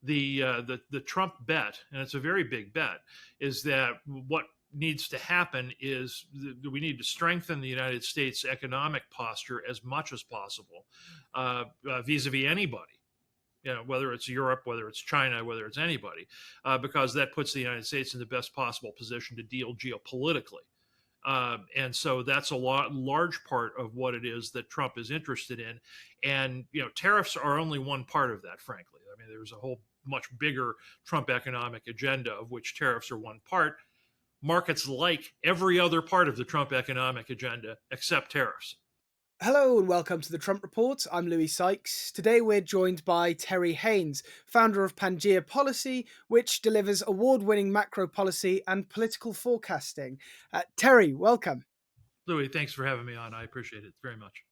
the Trump bet, and it's a very big bet, is that what needs to happen is we need to strengthen the United States economic posture as much as possible vis-a-vis anybody, whether it's Europe, whether it's China, whether it's anybody, because that puts the United States in the best possible position to deal geopolitically. And so that's a large part of what it is that Trump is interested in. And, tariffs are only one part of that, frankly. I mean, there's a whole much bigger Trump economic agenda, of which tariffs are one part. Markets like every other part of the Trump economic agenda except tariffs. Hello and welcome to the Trump Report. I'm Louis Sykes. Today we're joined by Terry Haines, founder of Pangea Policy, which delivers award-winning macro policy and political forecasting. Terry, welcome. Louis, thanks for having me on. I appreciate it very much.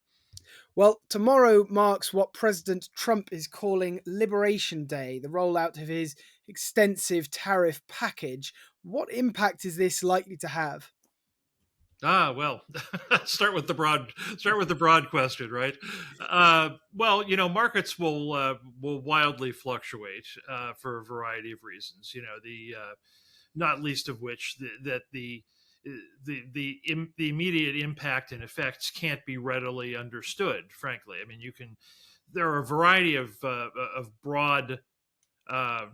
Well, tomorrow marks what President Trump is calling Liberation Day, the rollout of his extensive tariff package. What impact is this likely to have? Well, start with the broad question, right? Well, markets will wildly fluctuate for a variety of reasons. The not least of which the immediate impact and effects can't be readily understood. Frankly, I mean, there are a variety of broad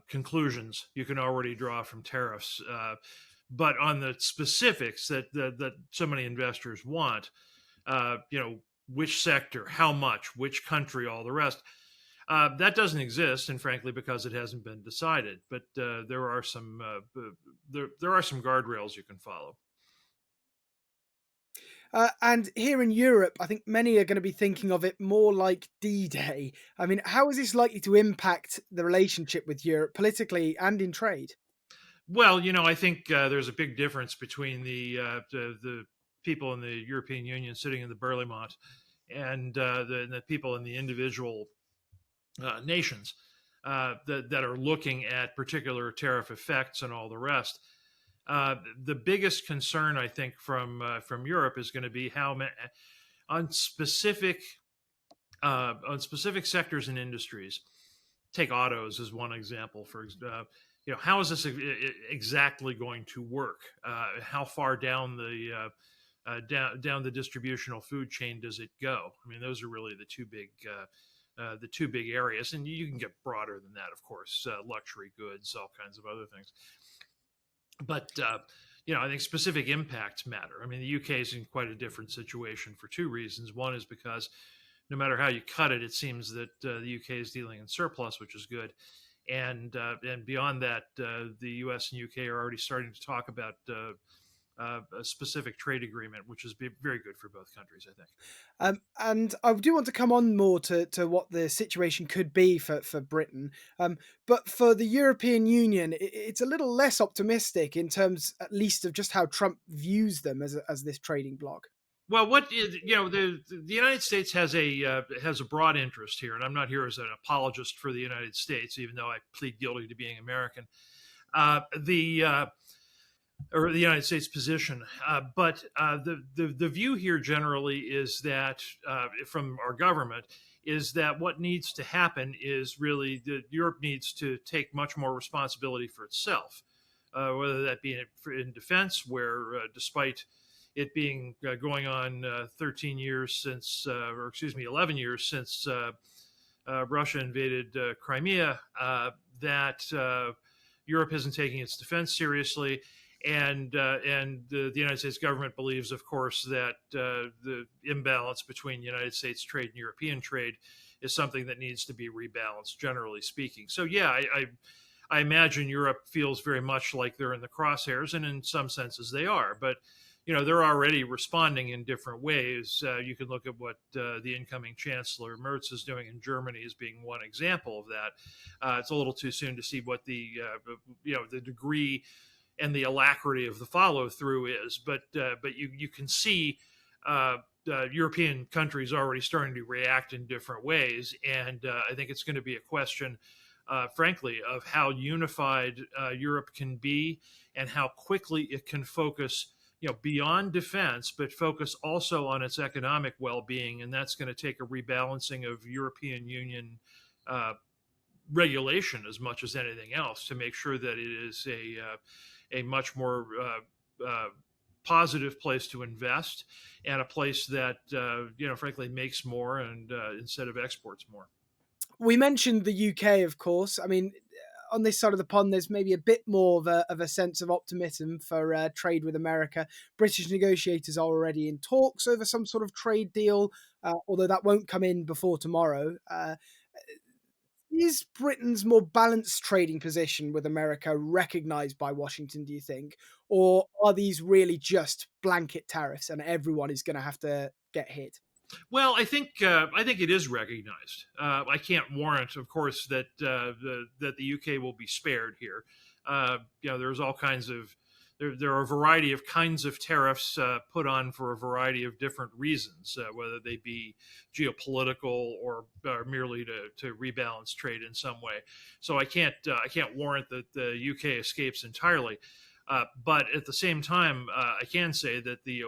conclusions you can already draw from tariffs. But on the specifics that so many investors want, which sector, how much, which country, all the rest, that doesn't exist, and frankly, because it hasn't been decided. But there are some guardrails you can follow. And here in Europe, I think many are going to be thinking of it more like D-Day. I mean, how is this likely to impact the relationship with Europe politically and in trade? Well, I think there's a big difference between the people in the European Union sitting in the Berlaymont and the people in the individual nations that are looking at particular tariff effects and all the rest. The biggest concern, I think, from Europe is going to be how on specific sectors and industries. Take autos as one example. How is this exactly going to work? How far down down the distributional food chain does it go? I mean, those are really the two big areas, and you can get broader than that, of course. Luxury goods, all kinds of other things. But I think specific impacts matter. I mean, the UK is in quite a different situation for two reasons. One is because no matter how you cut it, it seems that the UK is dealing in surplus, which is good. And beyond that, the U.S. and UK are already starting to talk about a specific trade agreement, which is very good for both countries, I think. And I do want to come on more to what the situation could be for Britain. But for the European Union, it's a little less optimistic in terms, at least, of just how Trump views them as this trading bloc. Well, the United States has a broad interest here, and I'm not here as an apologist for the United States, even though I plead guilty to being American. Or the United States position, but the view here generally is that from our government is that what needs to happen is really that Europe needs to take much more responsibility for itself, whether that be in defense, where despite it being going on 13 years since, 11 years since Russia invaded Crimea, that Europe isn't taking its defense seriously. And the United States government believes, of course, that the imbalance between United States trade and European trade is something that needs to be rebalanced, generally speaking. So, yeah, I imagine Europe feels very much like they're in the crosshairs, and in some senses they are. But they're already responding in different ways. You can look at what the incoming Chancellor Merz is doing in Germany as being one example of that. It's a little too soon to see what the degree and the alacrity of the follow through is, but you can see European countries already starting to react in different ways, and I think it's going to be a question, frankly, of how unified Europe can be and how quickly it can focus, beyond defense, but focus also on its economic well-being, and that's going to take a rebalancing of European Union regulation as much as anything else to make sure that it is a much more positive place to invest and a place that frankly makes more and instead of exports more. We mentioned the UK, of course. I mean, on this side of the pond, there's maybe a bit more of a sense of optimism for trade with America. British negotiators are already in talks over some sort of trade deal, although that won't come in before tomorrow. Is Britain's more balanced trading position with America recognized by Washington, do you think? Or are these really just blanket tariffs and everyone is going to have to get hit? Well, I think it is recognized. I can't warrant, of course, that that the UK will be spared here. There's all kinds of there are a variety of kinds of tariffs put on for a variety of different reasons, whether they be geopolitical or merely to rebalance trade in some way. So I can't warrant that the UK escapes entirely. But at the same time, I can say that the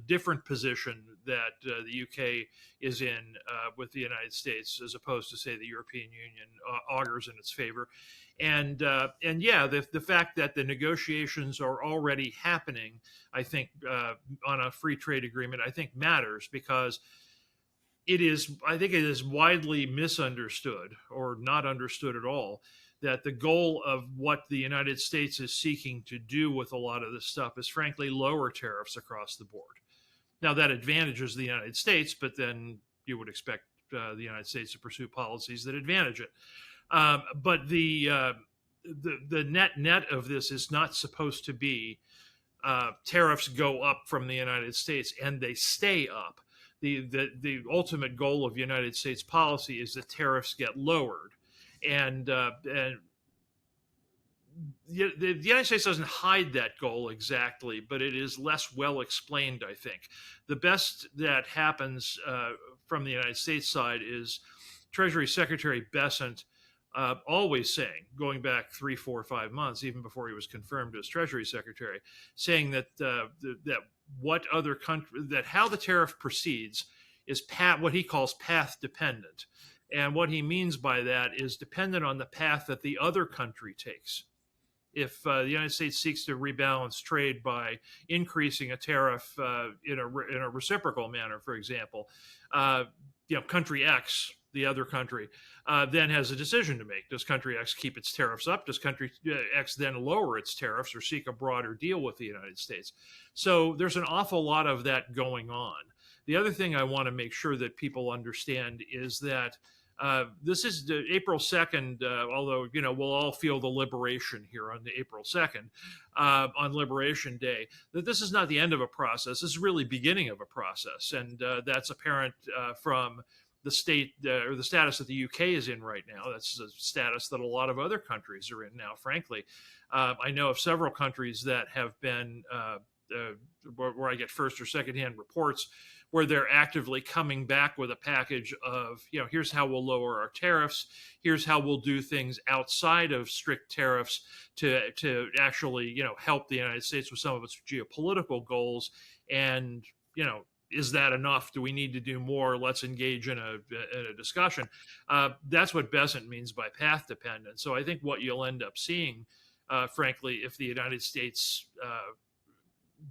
different position that the UK is in with the United States, as opposed to say the European Union, augurs in its favor, and yeah, the fact that the negotiations are already happening, I think on a free trade agreement, I think matters because I think it is widely misunderstood or not understood at all that the goal of what the United States is seeking to do with a lot of this stuff is frankly lower tariffs across the board. Now that advantages the United States, but then you would expect the United States to pursue policies that advantage it. But the net of this is not supposed to be tariffs go up from the United States and they stay up. The ultimate goal of United States policy is that tariffs get lowered, and the United States doesn't hide that goal exactly, but it is less well explained, I think. The best that happens from the United States side is Treasury Secretary Bessent always saying, going back 3, 4, 5 months, even before he was confirmed as Treasury Secretary, saying that that how the tariff proceeds is what he calls path dependent. And what he means by that is dependent on the path that the other country takes. If the United States seeks to rebalance trade by increasing a tariff in a reciprocal manner, for example, country X, the other country, then has a decision to make. Does country X keep its tariffs up? Does country X then lower its tariffs or seek a broader deal with the United States? So there's an awful lot of that going on. The other thing I want to make sure that people understand is that this is April 2nd, although, we'll all feel the liberation here on the April 2nd, on Liberation Day, that this is not the end of a process. This is really beginning of a process. And that's apparent from the state or the status that the UK is in right now. That's a status that a lot of other countries are in now, frankly. I know of several countries that have been, where I get first or secondhand reports, where they're actively coming back with a package of, here's how we'll lower our tariffs. Here's how we'll do things outside of strict tariffs to actually, help the United States with some of its geopolitical goals. And, is that enough? Do we need to do more? Let's engage in a discussion. That's what Besant means by path dependent. So I think what you'll end up seeing, frankly, if the United States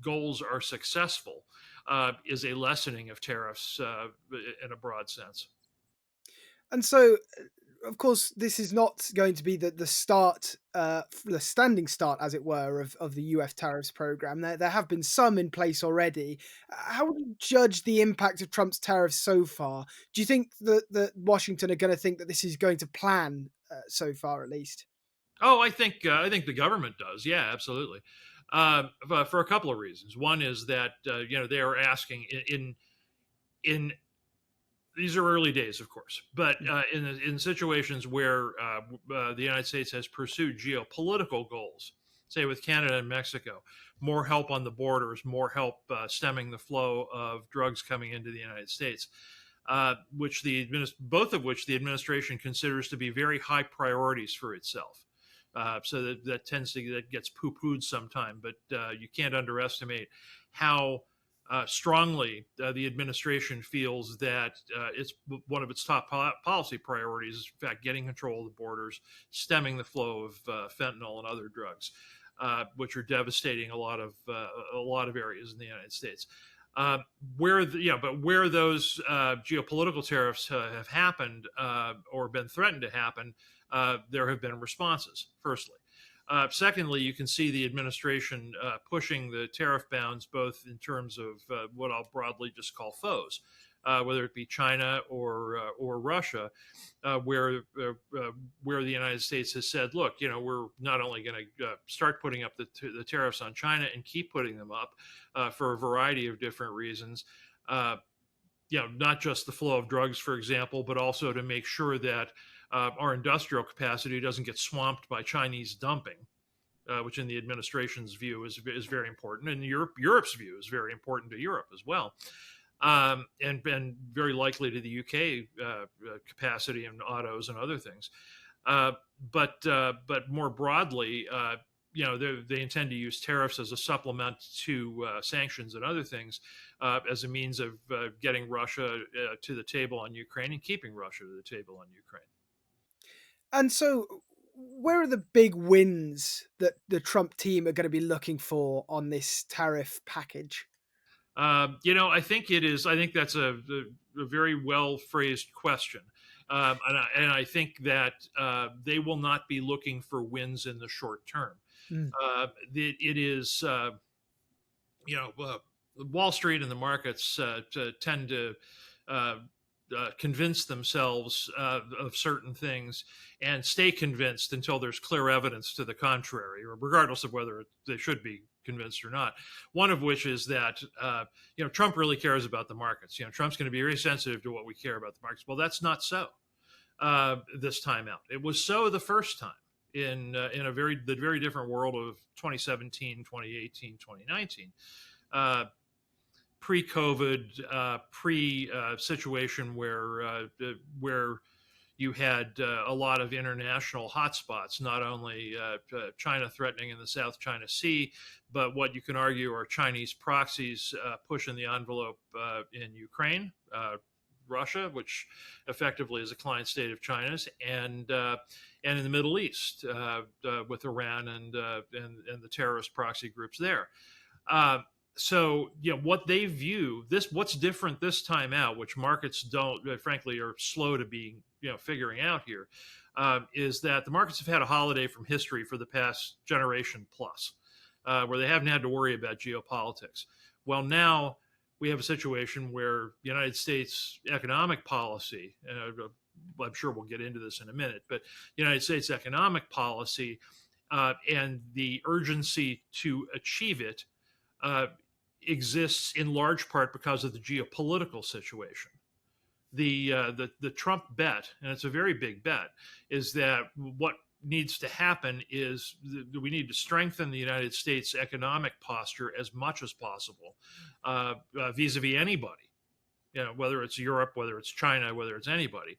goals are successful, is a lessening of tariffs in a broad sense. And so, of course, this is not going to be the start, the standing start, as it were, of the US tariffs program. There have been some in place already. How would you judge the impact of Trump's tariffs so far? Do you think that Washington are going to think that this is going to plan so far, at least? Oh, I think the government does. Yeah, absolutely. For a couple of reasons. One is that they are asking in these are early days, of course, but in situations where the United States has pursued geopolitical goals, say with Canada and Mexico, more help on the borders, more help stemming the flow of drugs coming into the United States, both of which the administration considers to be very high priorities for itself. So that gets poo-pooed sometime, but you can't underestimate how strongly the administration feels that it's one of its top policy priorities is, in fact, getting control of the borders, stemming the flow of fentanyl and other drugs, which are devastating a lot of areas in the United States. Uh, but where those geopolitical tariffs have happened or been threatened to happen, there have been responses. Firstly, secondly, you can see the administration pushing the tariff bounds both in terms of what I'll broadly just call foes, whether it be China or Russia, where the United States has said, look, we're not only going to start putting up the tariffs on China and keep putting them up for a variety of different reasons. Not just the flow of drugs, for example, but also to make sure that our industrial capacity doesn't get swamped by Chinese dumping, which in the administration's view is very important, and Europe's view is very important to Europe as well, and very likely to the UK capacity in autos and other things. But more broadly, they intend to use tariffs as a supplement to sanctions and other things as a means of getting Russia to the table on Ukraine and keeping Russia to the table on Ukraine. And so, where are the big wins that the Trump team are going to be looking for on this tariff package? I think it is. I think that's a very well phrased question. And I think that they will not be looking for wins in the short term. Mm. It is, Wall Street and the markets tend to convince themselves of certain things and stay convinced until there's clear evidence to the contrary, or regardless of whether they should be convinced or not. One of which is that Trump really cares about the markets. Trump's going to be very sensitive to what we care about the markets. Well, that's not so this time out. It was so the first time in the very different world of 2017, 2018, 2019. Pre-COVID, pre-situation where you had a lot of international hotspots, not only China threatening in the South China Sea, but what you can argue are Chinese proxies pushing the envelope in Ukraine, Russia, which effectively is a client state of China's, and in the Middle East with Iran and the terrorist proxy groups there. So, what they view what's different this time out, which markets don't, frankly, are slow to be, figuring out here, is that the markets have had a holiday from history for the past generation plus, where they haven't had to worry about geopolitics. Well, now we have a situation where the United States economic policy, I'm sure we'll get into this in a minute, but the United States economic policy and the urgency to achieve it exists in large part because of the geopolitical situation. The Trump bet, and it's a very big bet, is that what needs to happen is we need to strengthen the United States economic posture as much as possible vis-a-vis anybody, whether it's Europe, whether it's China, whether it's anybody,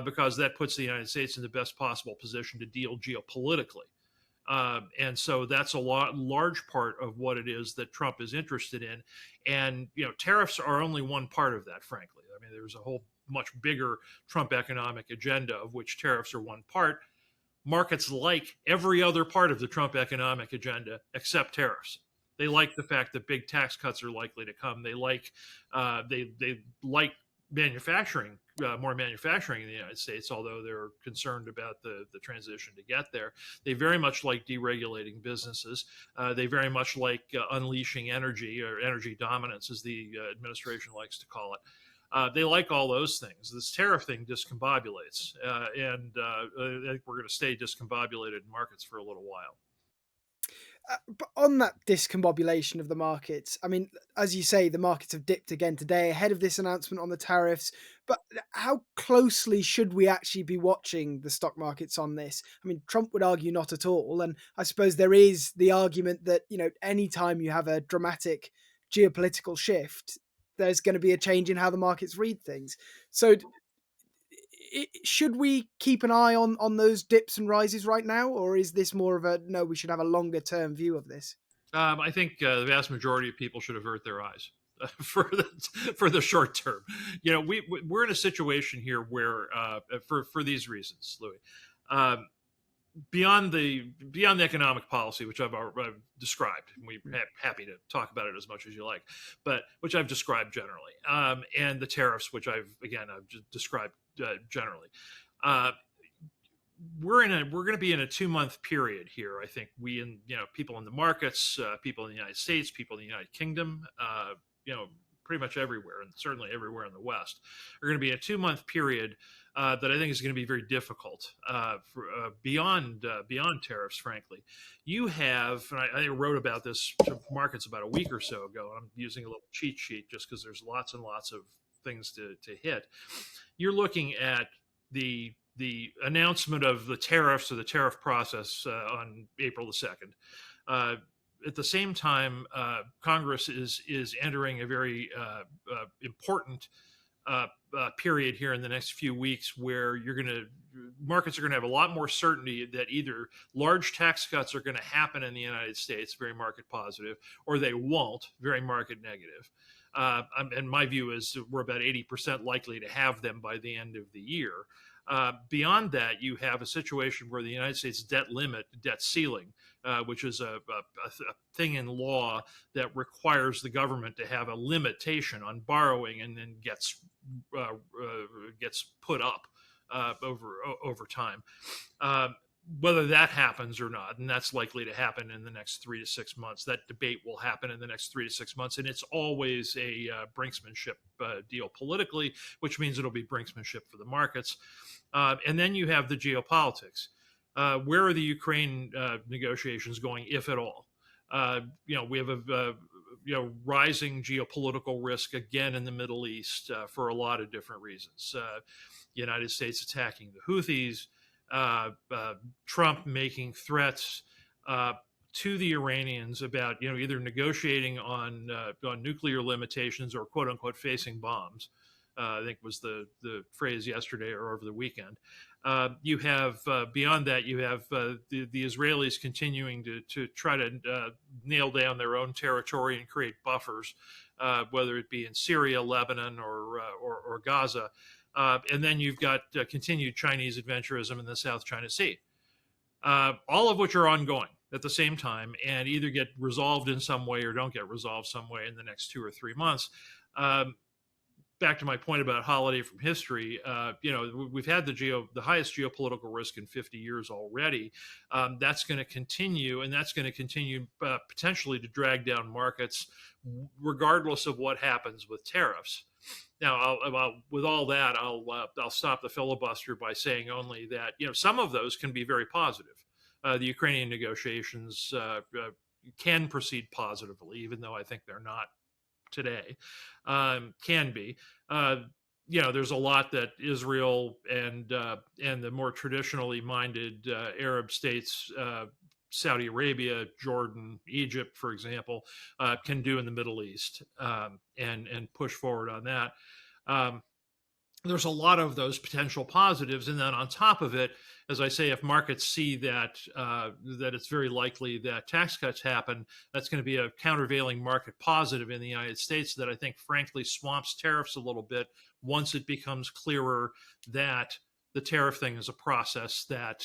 because that puts the United States in the best possible position to deal geopolitically. And so that's a large part of what it is that Trump is interested in. And, tariffs are only one part of that, frankly. I mean, there's a whole much bigger Trump economic agenda of which tariffs are one part. Markets like every other part of the Trump economic agenda except tariffs. They like the fact that big tax cuts are likely to come. They like manufacturing, more manufacturing in the United States, although they're concerned about the transition to get there. They very much like deregulating businesses. They very much like unleashing energy, or energy dominance, as the administration likes to call it. They like all those things. This tariff thing discombobulates, and I think we're going to stay discombobulated in markets for a little while. But on that discombobulation of the markets, I mean, as you say, the markets have dipped again today ahead of this announcement on the tariffs. But how closely should we actually be watching the stock markets on this? I mean, Trump would argue not at all. And I suppose there is the argument that, anytime you have a dramatic geopolitical shift, there's going to be a change in how the markets read things. So should we keep an eye on those dips and rises right now, or is this more of a no, we should have a longer term view of this? I think the vast majority of people should avert their eyes. for the short term. We're in a situation here where for these reasons, Louis. Um, beyond the economic policy, which I've described, and we're happy to talk about it as much as you like, but which I've described generally, and the tariffs, which I've just described generally. Uh, we're going to be in a 2 month period here. I think people in the markets, people in the United States, people in the United Kingdom, pretty much everywhere, and certainly everywhere in the West, are going to be a 2 month period that I think is going to be very difficult beyond tariffs. Frankly, you have, and I wrote about this to markets about a week or so ago. I'm using a little cheat sheet just because there's lots and lots of things to hit. You're looking at the announcement of the tariffs or the tariff process on April the 2nd. At the same time, Congress is entering a very important period here in the next few weeks where markets are going to have a lot more certainty that either large tax cuts are going to happen in the United States, very market positive, or they won't, very market negative. And my view is we're about 80% likely to have them by the end of the year. Beyond that, you have a situation where the United States debt ceiling, which is a thing in law that requires the government to have a limitation on borrowing, and then gets put up over time. Whether that happens or not, and that's likely to happen in the next 3 to 6 months. That debate will happen in the next 3 to 6 months, and it's always a brinksmanship deal politically, which means it'll be brinksmanship for the markets. And then you have the geopolitics. Where are the Ukraine negotiations going, if at all? We have a rising geopolitical risk again in the Middle East for a lot of different reasons. The United States attacking the Houthis. Trump making threats to the Iranians about either negotiating on nuclear limitations or quote unquote facing bombs. I think was the phrase yesterday or over the weekend. You have beyond that, you have the Israelis continuing to try to nail down their own territory and create buffers, whether it be in Syria, Lebanon, or Gaza. And then you've got continued Chinese adventurism in the South China Sea, all of which are ongoing at the same time and either get resolved in some way or don't get resolved some way in the next 2 or 3 months. Back to my point about holiday from history, we've had the highest geopolitical risk in 50 years already. That's going to continue, and that's going to continue potentially to drag down markets, regardless of what happens with tariffs. Now, with all that, I'll stop the filibuster by saying only that some of those can be very positive. The Ukrainian negotiations can proceed positively, even though I think they're not today. Can be. There's a lot that Israel and the more traditionally minded Arab states, Saudi Arabia, Jordan, Egypt, for example, can do in the Middle East and push forward on that. There's a lot of those potential positives, and then on top of it, as I say, if markets see that it's very likely that tax cuts happen, that's going to be a countervailing market positive in the United States that I think, frankly, swamps tariffs a little bit once it becomes clearer that the tariff thing is a process that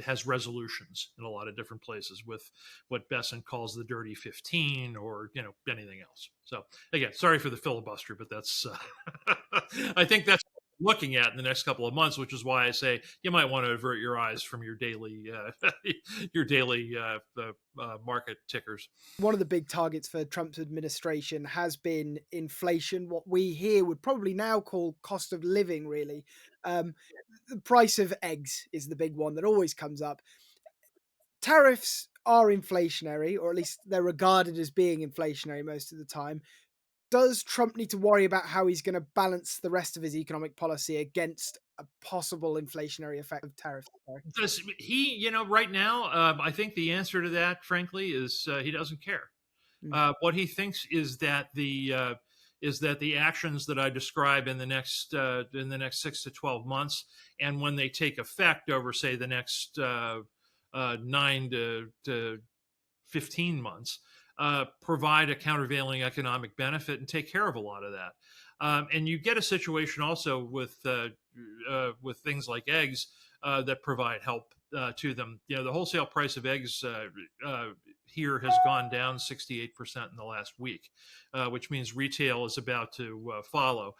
has resolutions in a lot of different places with what Besson calls the dirty 15 or anything else. So again, sorry for the filibuster, but that's I think that's what we're looking at in the next couple of months, which is why I say you might want to avert your eyes from your daily market tickers. One of the big targets for Trump's administration has been inflation, what we here would probably now call cost of living, really. The price of eggs is the big one that always comes up. Tariffs are inflationary, or at least they're regarded as being inflationary most of the time. Does Trump need to worry about how he's going to balance the rest of his economic policy against a possible inflationary effect of tariffs? Does he, right now, I think the answer to that, frankly, is he doesn't care. What he thinks is that the actions that I describe in the next 6 to 12 months, and when they take effect over, say, the next 9 to 15 months, provide a countervailing economic benefit and take care of a lot of that. And you get a situation also with things like eggs that provide help to them. The wholesale price of eggs here has gone down 68% in the last week, which means retail is about to follow.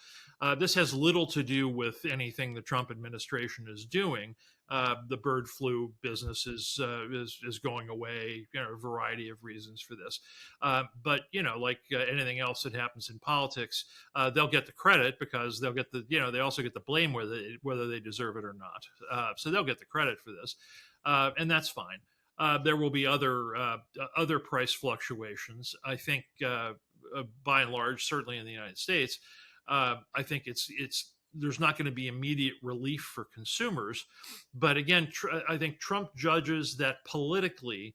This has little to do with anything the Trump administration is doing. The bird flu business is going away. A variety of reasons for this, but like anything else that happens in politics, they'll get the credit because they'll get they also get the blame whether they deserve it or not. So they'll get the credit for this, and that's fine. There will be other price fluctuations. I think, by and large, certainly in the United States, I think there's not going to be immediate relief for consumers. But again, I think Trump judges that politically,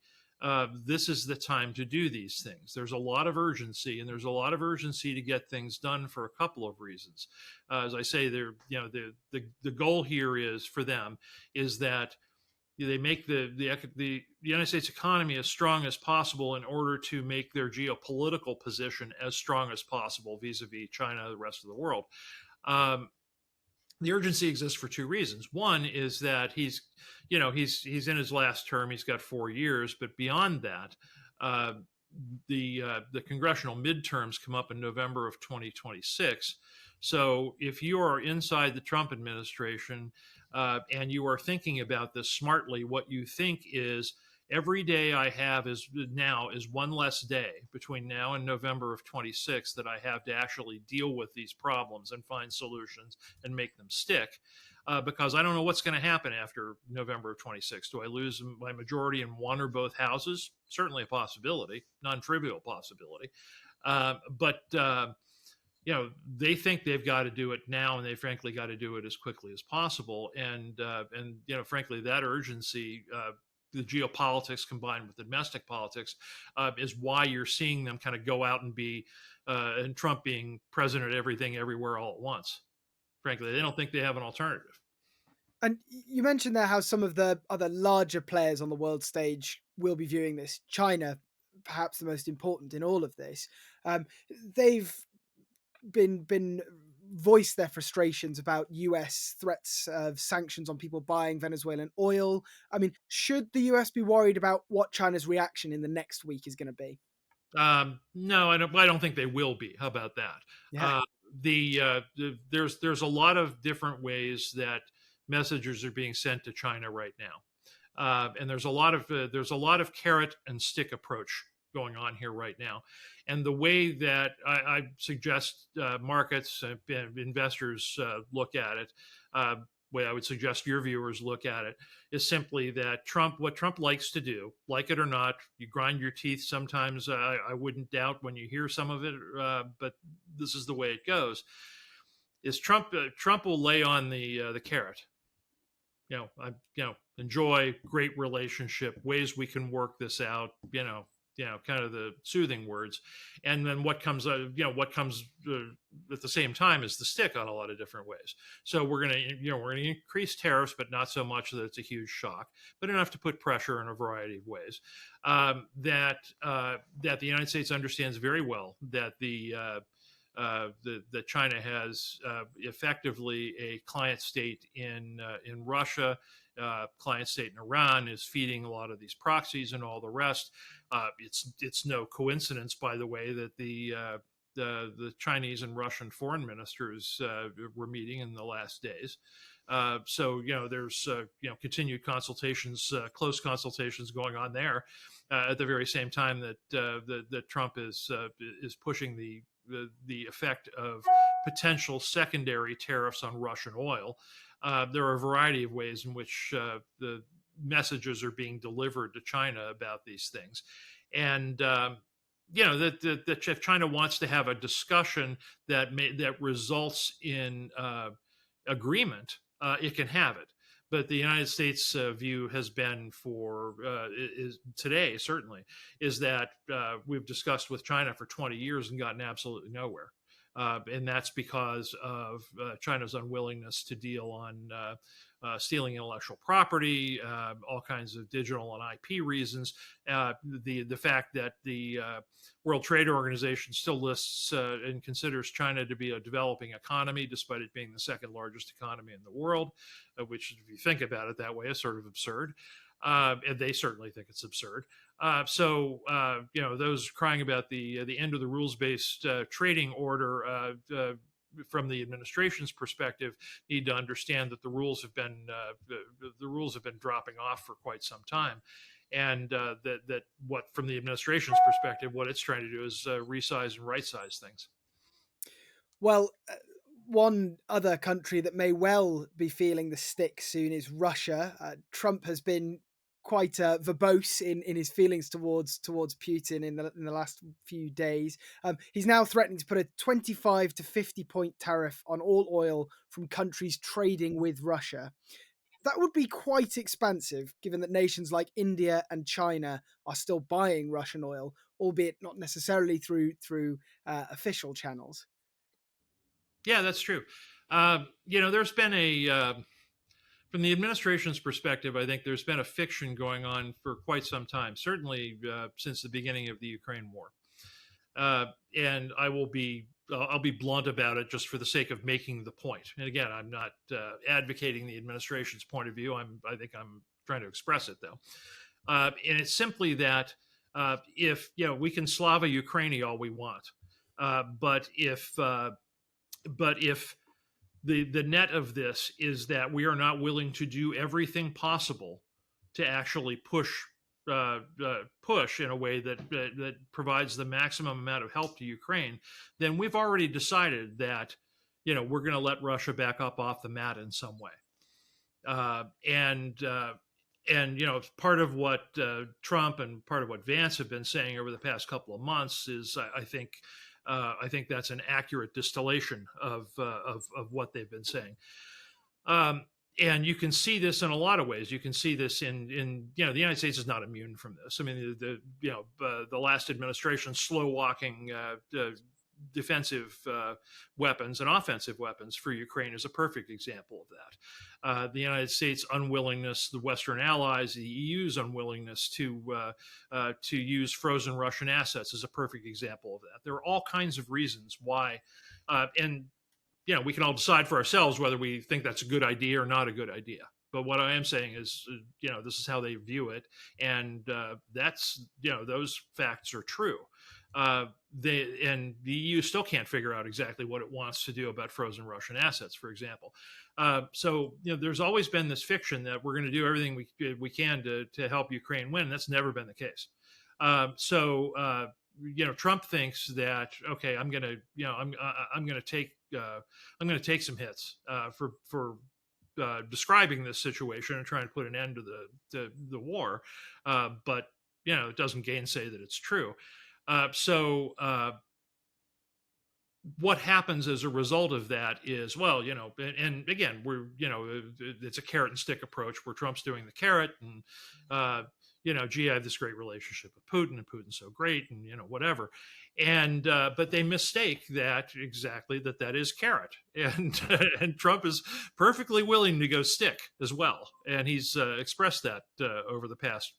this is the time to do these things. There's a lot of urgency, and there's a lot of urgency to get things done for a couple of reasons. As I say, the goal here is for them is that they make the United States economy as strong as possible in order to make their geopolitical position as strong as possible vis-a-vis China and the rest of the world. The urgency exists for two reasons. One is that he's in his last term. He's got 4 years, but beyond that, the congressional midterms come up in November of 2026. So if you are inside the Trump administration and you are thinking about this smartly, what you think is every day I have is one less day between now and November of 26 that I have to actually deal with these problems and find solutions and make them stick. Because I don't know what's going to happen after November of 26. Do I lose my majority in one or both houses? Certainly a possibility, non-trivial possibility. But they think they've got to do it now, and they frankly got to do it as quickly as possible. And frankly, that urgency, the geopolitics combined with the domestic politics, is why you're seeing them kind of go out and be, and Trump being president of everything, everywhere, all at once. Frankly, they don't think they have an alternative. And you mentioned there how some of the other larger players on the world stage will be viewing this. China, perhaps the most important in all of this. They've been voiced their frustrations about US threats of sanctions on people buying Venezuelan oil. I mean, should the US be worried about what China's reaction in the next week is going to be? No, I don't think they will be. How about that? Yeah. There's a lot of different ways that messages are being sent to China right now, and there's a lot of carrot and stick approach going on here right now. And the way that I suggest markets and investors look at it, way I would suggest your viewers look at it, is simply that what Trump likes to do, like it or not, you grind your teeth sometimes. I wouldn't doubt when you hear some of it, but this is the way it goes. Is Trump will lay on the carrot. Enjoy, great relationship, ways we can work this out. Kind of the soothing words, and then what comes at the same time is the stick on a lot of different ways. So we're going to increase tariffs, but not so much that it's a huge shock, but enough to put pressure in a variety of ways. That the United States understands very well that that China has effectively a client state in Russia. Client state in Iran is feeding a lot of these proxies and all the rest. It's no coincidence, by the way, that the Chinese and Russian foreign ministers were meeting in the last days. So there's continued consultations, close consultations going on there, at the very same time that Trump is pushing the effect of potential secondary tariffs on Russian oil. There are a variety of ways in which the messages are being delivered to China about these things. And, that if China wants to have a discussion that results in agreement, it can have it. But the United States view has been is today, certainly, is that we've discussed with China for 20 years and gotten absolutely nowhere. And that's because of China's unwillingness to deal stealing intellectual property, all kinds of digital and IP reasons. The fact that the World Trade Organization still lists and considers China to be a developing economy, despite it being the second largest economy in the world, which, if you think about it that way, is sort of absurd. And they certainly think it's absurd. Those crying about the end of the rules-based trading order from the administration's perspective need to understand that the rules have been dropping off for quite some time, and that what from the administration's perspective, what it's trying to do is resize and right-size things. Well, one other country that may well be feeling the stick soon is Russia. Trump has been quite verbose in his feelings towards Putin in the last few days. He's now threatening to put a 25 to 50-point tariff on all oil from countries trading with Russia. That would be quite expansive, given that nations like India and China are still buying Russian oil, albeit not necessarily through official channels. Yeah, that's true. There's been from the administration's perspective, I think there's been a fiction going on for quite some time, certainly since the beginning of the Ukraine war. And I'll be blunt about it just for the sake of making the point. And again, I'm not advocating the administration's point of view. I think I'm trying to express it, though. And it's simply that if we can Slava Ukraini all we want, but if the net of this is that we are not willing to do everything possible to actually push in a way that provides the maximum amount of help to Ukraine, then we've already decided that we're going to let Russia back up off the mat in some way. And part of what Trump and part of what Vance have been saying over the past couple of months is, I think that's an accurate distillation of what they've been saying. And you can see this in a lot of ways. You can see this in the United States is not immune from this. I mean, the last administration slow walking defensive weapons and offensive weapons for Ukraine is a perfect example of that. The United States' unwillingness, the Western allies, the EU's unwillingness to use frozen Russian assets is a perfect example of that. There are all kinds of reasons why, and we can all decide for ourselves whether we think that's a good idea or not a good idea. But what I am saying is, this is how they view it, and that's those facts are true. The EU still can't figure out exactly what it wants to do about frozen Russian assets, for example. So there's always been this fiction that we're going to do everything we can to help Ukraine win. That's never been the case. Trump thinks that, okay, I'm going to take some hits for describing this situation and trying to put an end to the war, but it doesn't gainsay that it's true. What happens as a result of that is, and again, it's a carrot and stick approach where Trump's doing the carrot and, gee, I have this great relationship with Putin and Putin's so great and, whatever. And, but they mistake that is carrot. And, and Trump is perfectly willing to go stick as well. And he's expressed that over the past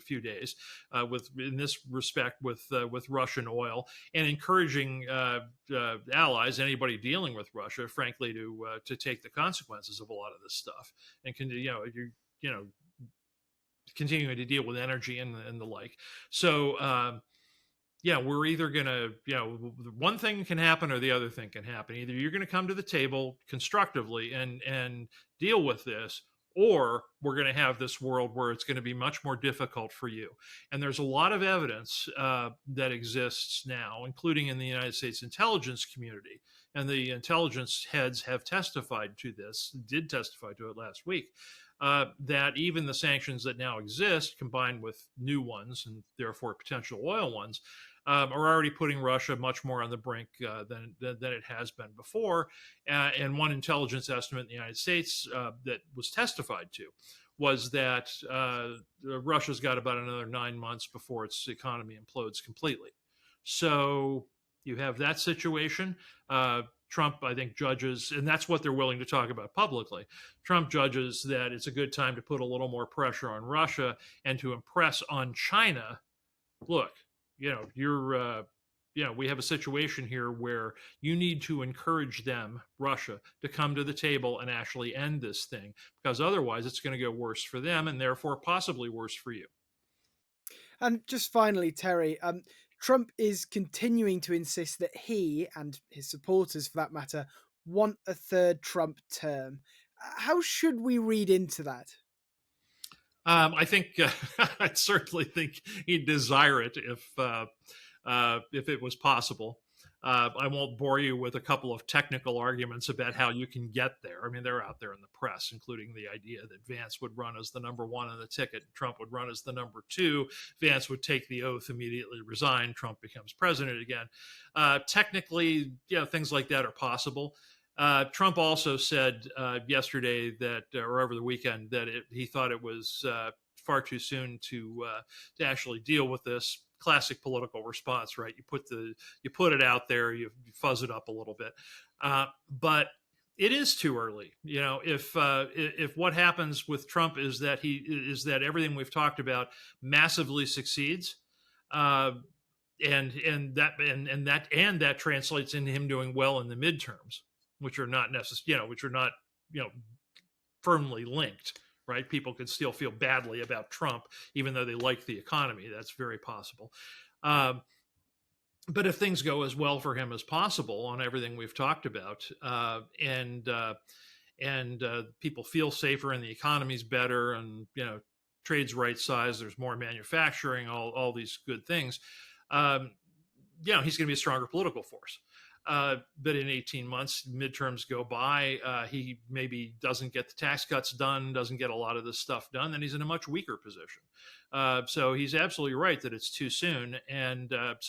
few days in this respect with Russian oil, and encouraging allies, anybody dealing with Russia, frankly, to take the consequences of a lot of this stuff and continuing to deal with energy and the like. So, we're either going to, one thing can happen or the other thing can happen. Either you're going to come to the table constructively and deal with this, or we're going to have this world where it's going to be much more difficult for you. And there's a lot of evidence that exists now, including in the United States intelligence community. And the intelligence heads have testified to this, did testify to it last week, that even the sanctions that now exist, combined with new ones and therefore potential oil ones, are already putting Russia much more on the brink than it has been before. And one intelligence estimate in the United States that was testified to was that Russia's got about another 9 months before its economy implodes completely. So you have that situation. Trump, I think, judges, and that's what they're willing to talk about publicly. Trump judges that it's a good time to put a little more pressure on Russia and to impress on China. Look, we have a situation here where you need to encourage them, Russia, to come to the table and actually end this thing, because otherwise it's going to get worse for them and therefore possibly worse for you. And just finally, Terry, Trump is continuing to insist that he and his supporters, for that matter, want a third Trump term. How should we read into that? I think I certainly think he'd desire it if it was possible. I won't bore you with a couple of technical arguments about how you can get there. I mean, they're out there in the press, including the idea that Vance would run as the number one on the ticket, Trump would run as the number two. Vance would take the oath, immediately resign, Trump becomes president again. Technically, things like that are possible. Trump also said yesterday that, or over the weekend, that he thought it was far too soon to actually deal with this. Classic political response, right? You put it out there, you fuzz it up a little bit, but it is too early. If what happens with Trump is that everything we've talked about massively succeeds. That translates into him doing well in the midterms, which are not necessarily, which are not, firmly linked, right? People could still feel badly about Trump, even though they like the economy. That's very possible. But if things go as well for him as possible on everything we've talked about, and people feel safer and the economy's better, and trade's right size, there's more manufacturing, all these good things. He's going to be a stronger political force. But in 18 months, midterms go by, he maybe doesn't get the tax cuts done, doesn't get a lot of this stuff done, then he's in a much weaker position. So he's absolutely right that it's too soon. And how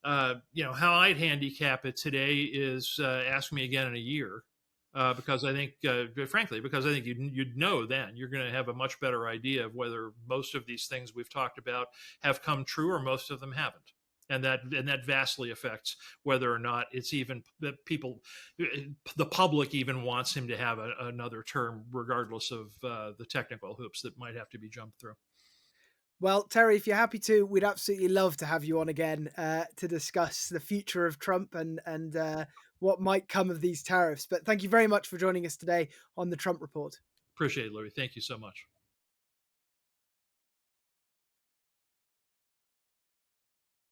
I'd handicap it today is ask me again in a year. Because I think, frankly, you'd know then. You're going to have a much better idea of whether most of these things we've talked about have come true or most of them haven't. And that vastly affects whether or not it's even that the public even wants him to have another term, regardless of the technical hoops that might have to be jumped through. Well, Terry, if you're happy to, we'd absolutely love to have you on again to discuss the future of Trump and what might come of these tariffs. But thank you very much for joining us today on the Trump Report. Appreciate it, Louis. Thank you so much.